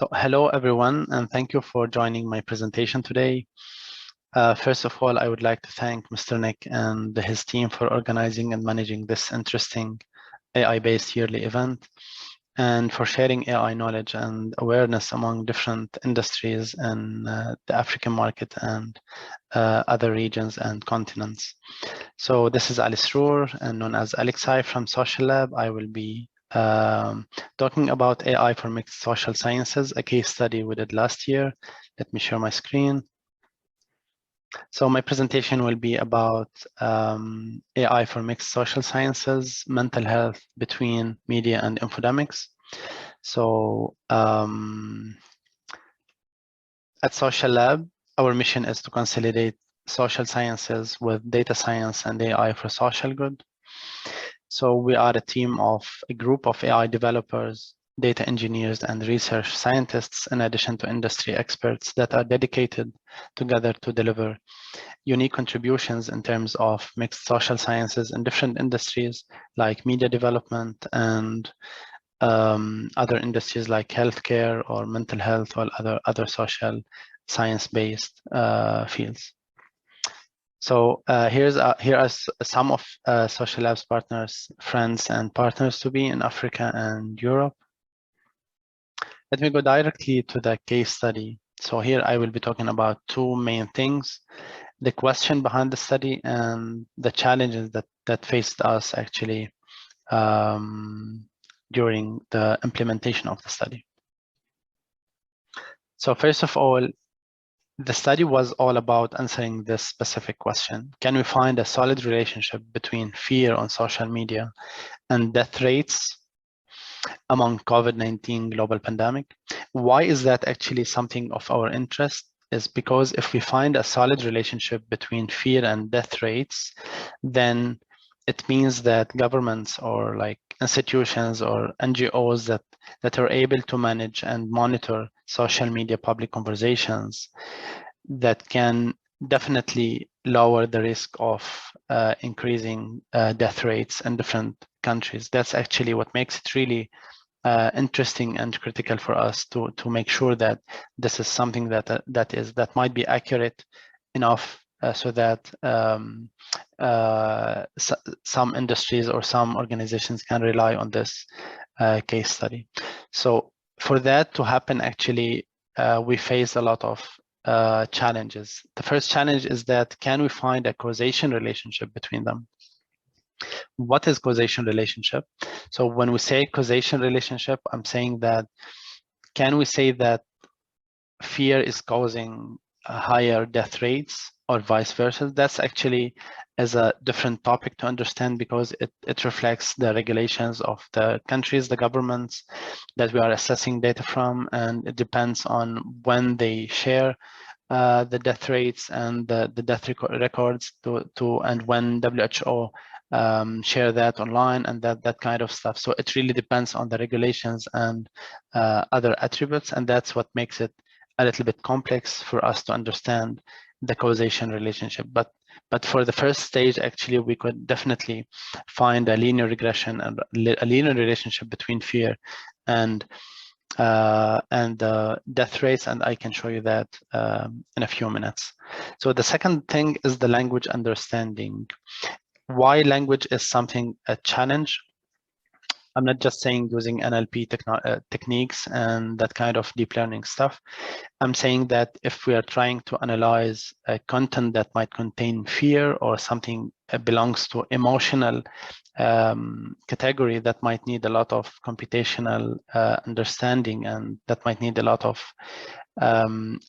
So hello everyone, and thank you for joining my presentation today. First of all, I would like to thank Mr. Nick and his team for organizing and managing this interesting AI-based yearly event, and for sharing AI knowledge and awareness among different industries in the African market and other regions and continents. So this is Ali Srour, and known as Alexei from Social Lab. I will be talking about AI for mixed social sciences, a case study we did last year. Let me share my screen. So my presentation will be about AI for mixed social sciences, mental health between media and infodemics. So at Social Lab, our mission is to consolidate social sciences with data science and AI for social good. So we are a group of AI developers, data engineers, and research scientists, in addition to industry experts that are dedicated together to deliver unique contributions in terms of mixed social sciences in different industries like media development and other industries like healthcare or mental health or other social science-based fields. So here are some of Social Lab's partners, friends, and partners to be in Africa and Europe. Let me go directly to the case study. So here I will be talking about two main things: the question behind the study and the challenges that faced us actually during the implementation of the study. So first of all, the study was all about answering this specific question. Can we find a solid relationship between fear on social media and death rates among COVID-19 global pandemic? Why is that actually something of our interest? Is because if we find a solid relationship between fear and death rates, then it means that governments or like institutions or NGOs that are able to manage and monitor social media public conversations that can definitely lower the risk of increasing death rates in different countries. That's actually what makes it really interesting and critical for us to make sure that this is something that might be accurate enough so that some industries or some organizations can rely on this case study. So for that to happen, actually, we face a lot of challenges. The first challenge is that can we find a causation relationship between them? What is causation relationship? So when we say causation relationship, I'm saying that can we say that fear is causing higher death rates or vice versa? That's actually as a different topic to understand because it reflects the regulations of the countries, the governments that we are assessing data from, and it depends on when they share the death rates and the death records and when WHO share that online and that kind of stuff. So it really depends on the regulations and other attributes, and that's what makes it a little bit complex for us to understand the causation relationship. But for the first stage, actually, we could definitely find a linear regression and a linear relationship between fear and death rates, and I can show you that in a few minutes. So the second thing is the language understanding. Why language is something a challenge? I'm not just saying using NLP techniques and that kind of deep learning stuff. I'm saying that if we are trying to analyze a content that might contain fear or something that belongs to emotional category, that might need a lot of computational understanding, and that might need a lot of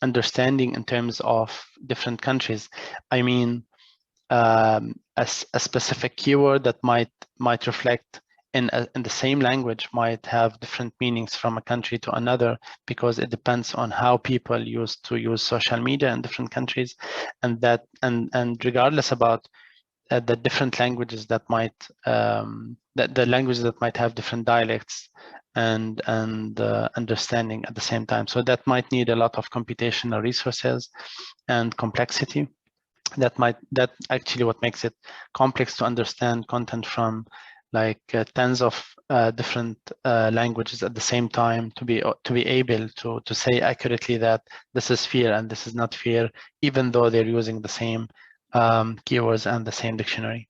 understanding in terms of different countries. I mean, a specific keyword that might reflect in the same language might have different meanings from a country to another, because it depends on how people used to use social media in different countries, and regardless about the different languages that might the languages that might have different dialects and understanding at the same time. So that might need a lot of computational resources and complexity. That actually what makes it complex to understand content from like tens of different languages at the same time to be able to say accurately that this is fear and this is not fear, even though they're using the same keywords and the same dictionary.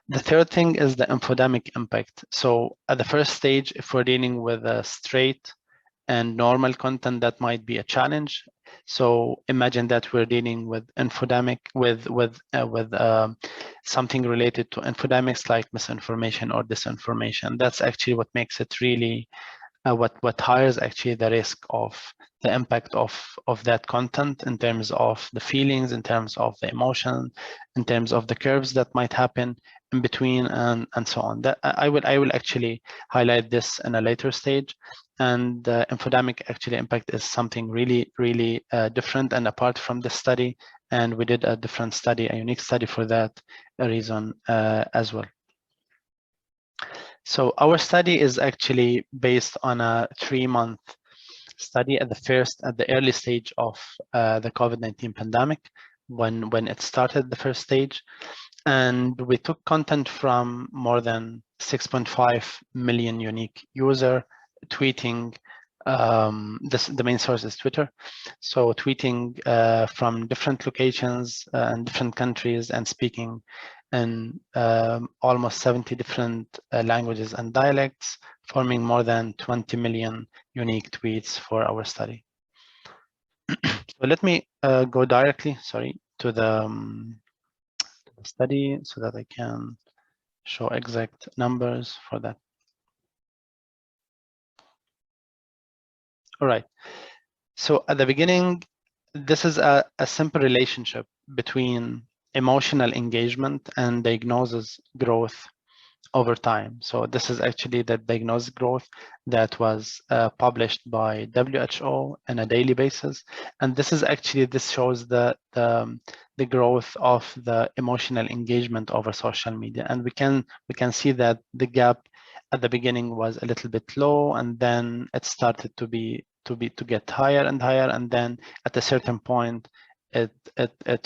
The third thing is the infodemic impact. So at the first stage, if we're dealing with a straight and normal content, that might be a challenge. So imagine that we're dealing with infodemic, with something related to infodemics like misinformation or disinformation. That's actually what makes it really what hires actually the risk of the impact of that content in terms of the feelings, in terms of the emotion, in terms of the curves that might happen in between, and so on. That I will actually highlight this in a later stage. And infodemic actually impact is something really different and apart from the study. And we did a different study, a unique study for that reason as well. So our study is actually based on a 3-month study at the early stage of the COVID-19 pandemic, when it started, the first stage. And we took content from more than 6.5 million unique user tweeting. The main source is Twitter. So tweeting from different locations and different countries and speaking in almost 70 different languages and dialects, forming more than 20 million unique tweets for our study. So let me go directly, to the study so that I can show exact numbers for that. All right. So at the beginning, this is a simple relationship between emotional engagement and diagnosis growth over time. So this is actually the diagnosis growth that was published by WHO on a daily basis. And this shows the growth of the emotional engagement over social media. And we can see that the gap at the beginning was a little bit low, and then it started to get higher and higher, and then at a certain point it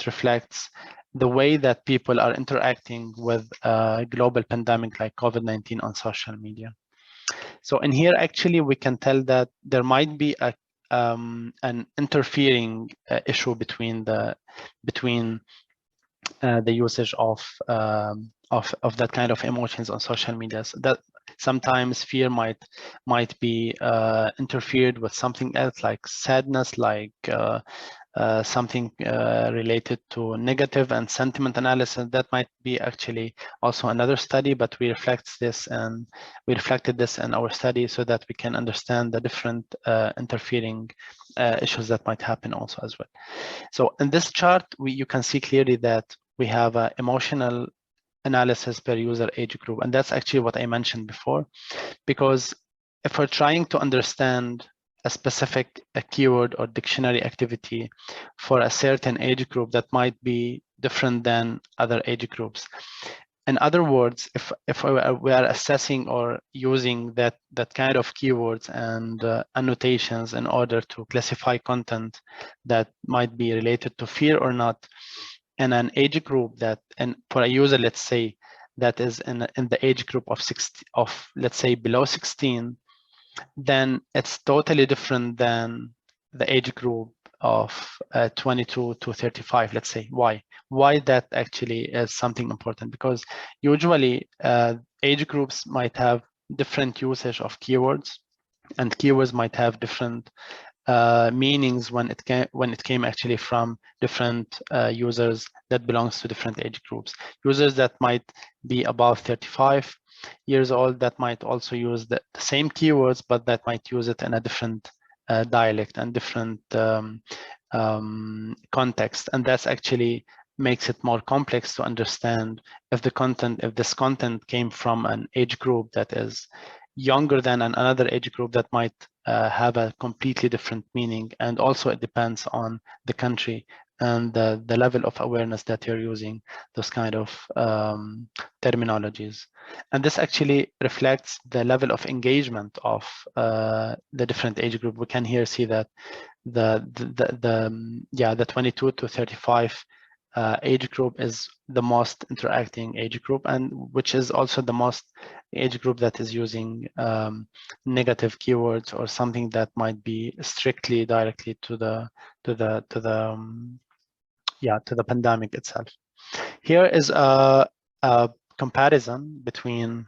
reflects the way that people are interacting with a global pandemic like COVID-19 on social media. So in here, actually, we can tell that there might be an interfering issue between the usage of that kind of emotions on social media. So that sometimes fear might be interfered with something else, like sadness, like something related to negative and sentiment analysis. That might be actually also another study, but we reflected this in our study so that we can understand the different interfering issues that might happen also as well. So in this chart, you can see clearly that we have an emotional analysis per user age group, and that's actually what I mentioned before, because if we're trying to understand a specific keyword or dictionary activity for a certain age group, that might be different than other age groups. In other words, if we are assessing or using that kind of keywords and annotations in order to classify content that might be related to fear or not, in an age group and for a user, let's say, that is in the age group of let's say below 16, then it's totally different than the age group of 22 to 35, let's say. Why that actually is something important? Because usually age groups might have different usage of keywords, and keywords might have different meanings when it came actually from different users that belongs to different age groups. Users that might be above 35 years old, that might also use the same keywords, but that might use it in a different dialect and different context. And that's actually makes it more complex to understand if this content came from an age group that is younger than another age group that might have a completely different meaning. And also it depends on the country and the level of awareness that you're using those kind of terminologies. And this actually reflects the level of engagement of the different age group. We can here see that the 22 to 35 age group is the most interacting age group, and which is also the most age group that is using negative keywords or something that might be strictly directly to the pandemic itself. Here is a comparison between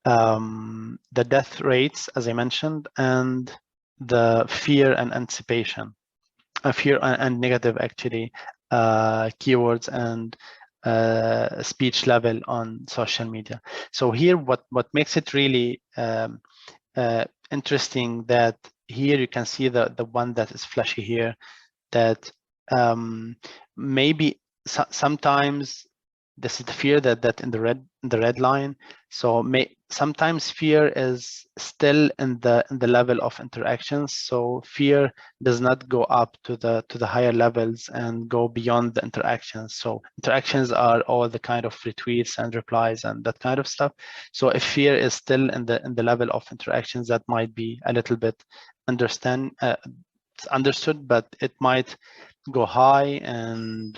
the death rates, as I mentioned, and the fear and anticipation, fear and negative actually keywords and speech level on social media. So here, what makes it really interesting, that here you can see the one that is flashy here, that maybe sometimes this is the fear that in the red line. So sometimes fear is still in the level of interactions. So fear does not go up to the higher levels and go beyond the interactions. So interactions are all the kind of retweets and replies and that kind of stuff. So if fear is still in the level of interactions, that might be a little bit understood, but it might go high and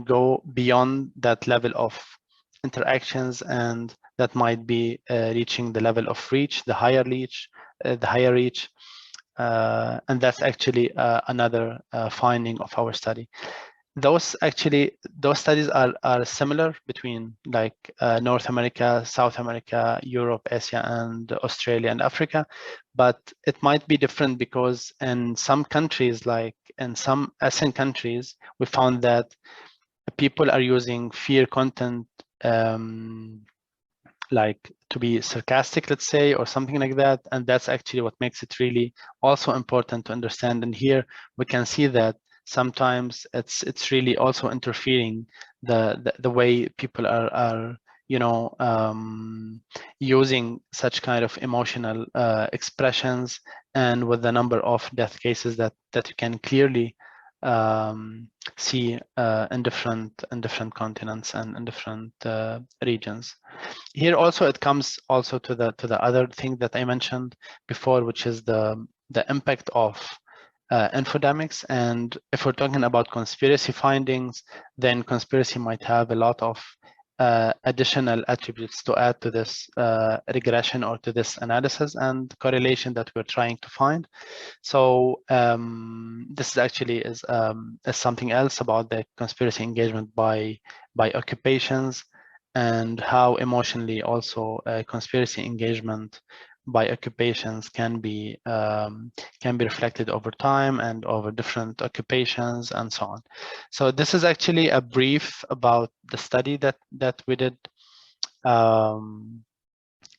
go beyond that level of interactions, and that might be reaching the level of reach, the higher reach, and that's actually another finding of our study. Those studies are similar between like North America, South America, Europe, Asia, and Australia and Africa, but it might be different because in some countries, like in some Asian countries, we found that people are using fear content like to be sarcastic, let's say, or something like that, and that's actually what makes it really also important to understand. And here we can see that sometimes it's really also interfering the way people are using such kind of emotional expressions, and with the number of death cases that you can clearly see in different continents and in different regions. Here also it comes also to the other thing that I mentioned before, which is the impact of infodemics. And if we're talking about conspiracy findings, then conspiracy might have a lot of additional attributes to add to this regression or to this analysis and correlation that we're trying to find. So this actually is something else about the conspiracy engagement by occupations, and how emotionally also conspiracy engagement by occupations can be reflected over time and over different occupations and so on. So this is actually a brief about the study that we did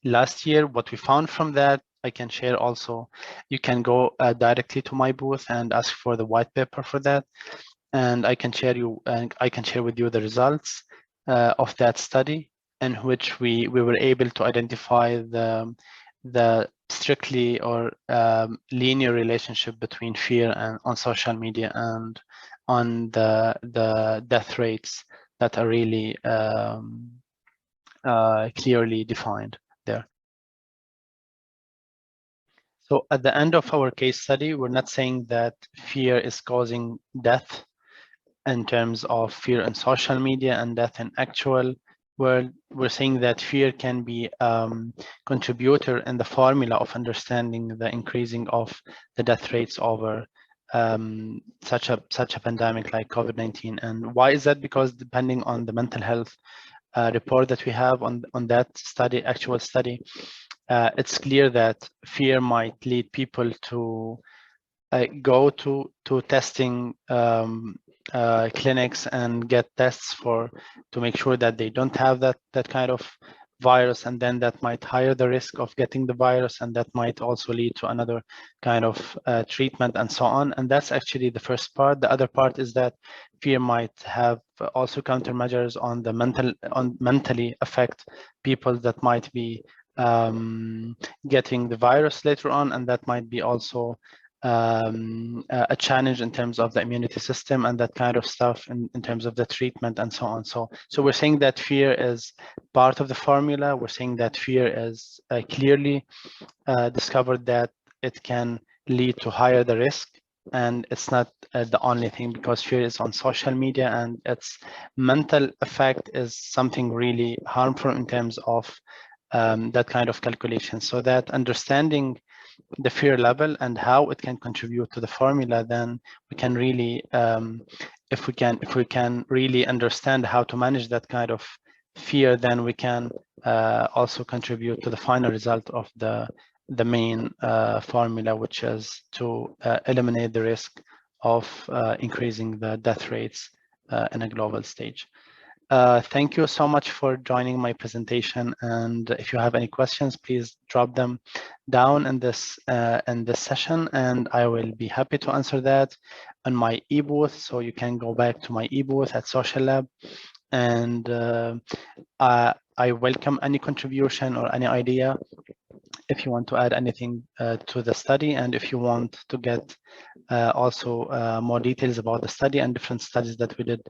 last year. What we found from that, I can share also. You can go directly to my booth and ask for the white paper for that, and I can share with you the results of that study, in which we were able to identify the strictly or linear relationship between fear and on social media and on the death rates that are really clearly defined there. So at the end of our case study, we're not saying that fear is causing death in terms of fear in social media and death in actual world. We're saying that fear can be contributor in the formula of understanding the increasing of the death rates over such a pandemic like COVID-19. And why is that? Because depending on the mental health report that we have on that study, actual study, it's clear that fear might lead people to go to testing clinics and get tests to make sure that they don't have that kind of virus, and then that might higher the risk of getting the virus, and that might also lead to another kind of treatment and so on. And that's actually the first part. The other part is that fear might have also countermeasures on the mentally affect people that might be getting the virus later on, and that might be also a challenge in terms of the immunity system and that kind of stuff in terms of the treatment and so on. So we're saying that fear is part of the formula. We're saying that fear is clearly discovered that it can lead to higher the risk and it's not the only thing, because fear is on social media and its mental effect is something really harmful in terms of that kind of calculation. So that understanding the fear level and how it can contribute to the formula, then we can really, if we can really understand how to manage that kind of fear, then we can also contribute to the final result of the main formula, which is to eliminate the risk of increasing the death rates in a global stage. Thank you so much for joining my presentation. And if you have any questions, please drop them down in this session, and I will be happy to answer that on my e-booth. So you can go back to my e-booth at Social Lab, and I welcome any contribution or any idea if you want to add anything to the study, and if you want to get also more details about the study and different studies that we did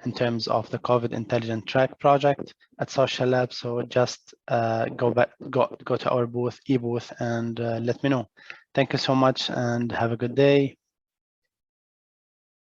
in terms of the COVID Intelligent Track project at Social Lab. So just go to our booth, e-booth, and let me know. Thank you so much and have a good day.